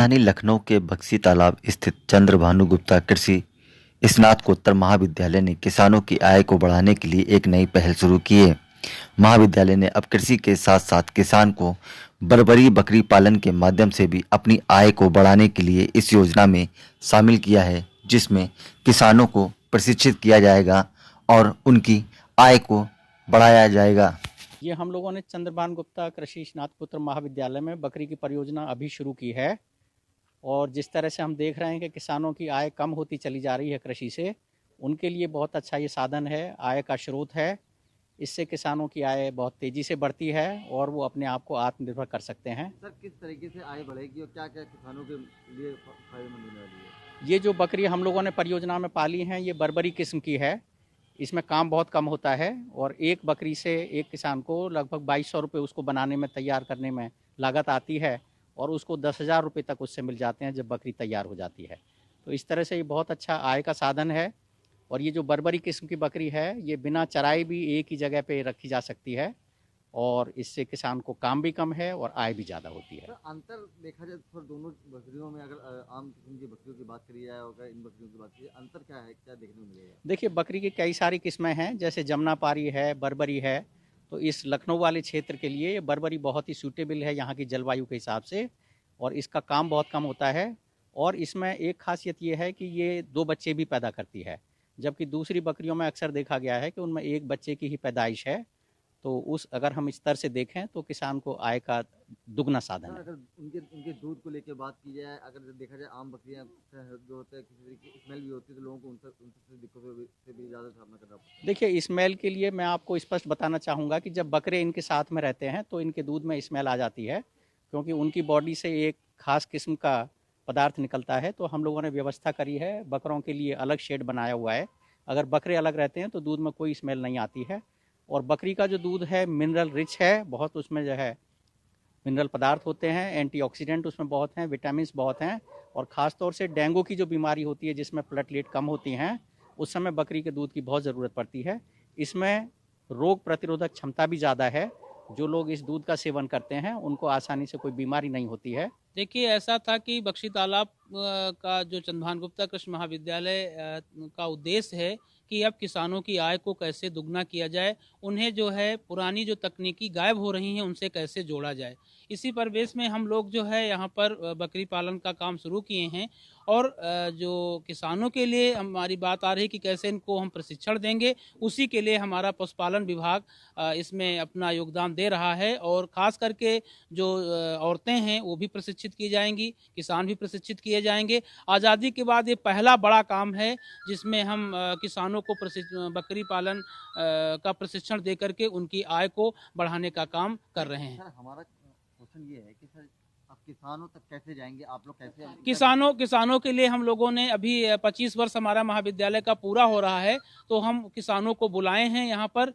राजधानी लखनऊ के बक्सी तालाब स्थित चंद्रभानु गुप्ता कृषि स्नातकोत्तर महाविद्यालय ने किसानों की आय को बढ़ाने के लिए एक नई पहल शुरू की है। महाविद्यालय ने अब कृषि के साथ-साथ किसान को बर्बरी बकरी पालन के माध्यम से भी अपनी आय को बढ़ाने के लिए इस योजना में शामिल किया है, जिसमें किसानों को प्रशिक्षित किया जाएगा और उनकी आय को बढ़ाया जाएगा। ये हम लोगों ने चंद्रभानु गुप्ता कृषि स्नातकोत्तर महाविद्यालय में बकरी की परियोजना अभी शुरू की है। और जिस तरह से हम देख रहे हैं कि किसानों की आय कम होती चली जा रही है कृषि से, उनके लिए बहुत अच्छा ये साधन है, आय का स्रोत है। इससे किसानों की आय बहुत तेज़ी से बढ़ती है और वो अपने आप को आत्मनिर्भर कर सकते हैं। सर, किस तरीके से आय बढ़ेगी और क्या-क्या किसानों के लिए फायदेमंद होने वाली है? ये जो बकरी हम लोगों ने परियोजना में पाली हैं, ये बर्बरी किस्म की है। इसमें काम बहुत कम होता है और एक बकरी से एक किसान को लगभग 2200 रुपये उसको बनाने में, तैयार करने में लागत आती है और उसको 10,000 रुपये तक उससे मिल जाते हैं जब बकरी तैयार हो जाती है। तो इस तरह से ये बहुत अच्छा आय का साधन है। और ये जो बर्बरी किस्म की बकरी है, ये बिना चराए भी एक ही जगह पे रखी जा सकती है और इससे किसान को काम भी कम है और आय भी ज़्यादा होती है। सर, अंतर देखा जाए तो दोनों बकरियों में, अगर आम किस्म की बकरियों की बात करी जाए और इन बकरियों की बात करी जाए, अंतर क्या है, क्या देखने को मिलेगा? देखिए, बकरी की कई सारी किस्में हैं, जैसे जमुनापारी है, बर्बरी है। तो इस लखनऊ वाले क्षेत्र के लिए ये बर्बरी बहुत ही सूटेबल है यहाँ की जलवायु के हिसाब से और इसका काम बहुत कम होता है। और इसमें एक खासियत ये है कि ये 2 बच्चे भी पैदा करती है, जबकि दूसरी बकरियों में अक्सर देखा गया है कि उनमें 1 बच्चे की ही पैदाइश है। तो अगर हम इस स्तर से देखें तो किसान को आय का दुगना साधन सर, है। अगर उनके उनके दूध को लेके बात की जाए, अगर देखा जाए आम बकरियां जो होता है किसी तरीके की स्मेल भी होती है, तो लोगों को उनसे दिक्कतों से भी ज़्यादा सामना करना पड़ता है। देखिए, स्मेल के लिए मैं आपको स्पष्ट बताना चाहूँगा कि जब बकरे इनके साथ में रहते हैं तो इनके दूध में स्मेल आ जाती है, क्योंकि उनकी बॉडी से एक खास किस्म का पदार्थ निकलता है। तो हम लोगों ने व्यवस्था करी है, बकरों के लिए अलग शेड बनाया हुआ है। अगर बकरे अलग रहते हैं तो दूध में कोई स्मेल नहीं आती है। और बकरी का जो दूध है मिनरल रिच है, बहुत उसमें जो है मिनरल पदार्थ होते हैं, एंटीऑक्सीडेंट उसमें बहुत हैं, विटामिन्स बहुत हैं। और ख़ास तौर से डेंगू की जो बीमारी होती है, जिसमें प्लेटलेट कम होती हैं, उस समय बकरी के दूध की बहुत ज़रूरत पड़ती है। इसमें रोग प्रतिरोधक क्षमता भी ज़्यादा है। जो लोग इस दूध का सेवन करते हैं उनको आसानी से कोई बीमारी नहीं होती है। देखिए, ऐसा था कि बख्शी तालाब का जो चंद्रभानु गुप्ता कृषि महाविद्यालय का उद्देश्य है कि अब किसानों की आय को कैसे दुगना किया जाए, उन्हें जो है पुरानी जो तकनीकी गायब हो रही हैं उनसे कैसे जोड़ा जाए। इसी परिवेश में हम लोग जो है यहाँ पर बकरी पालन का काम शुरू किए हैं। और जो किसानों के लिए हमारी बात आ रही कि कैसे इनको हम प्रशिक्षण देंगे, उसी के लिए हमारा पशुपालन विभाग इसमें अपना योगदान दे रहा है। और ख़ास करके जो औरतें हैं वो भी प्रशिक्षित की जाएंगी, किसान भी प्रशिक्षित किए जाएंगे। आज़ादी के बाद ये पहला बड़ा काम है जिसमें हम किसानों को बकरी पालन का प्रशिक्षण दे करके उनकी आय को बढ़ाने का काम कर रहे हैं। सर, हमारा क्वेश्चन ये है कि सर, अब किसानों तक कैसे जाएंगे आप लोग, कैसे किसानों के लिए हम लोगों ने अभी 25 वर्ष हमारा महाविद्यालय का पूरा हो रहा है, तो हम किसानों को बुलाए हैं यहाँ पर।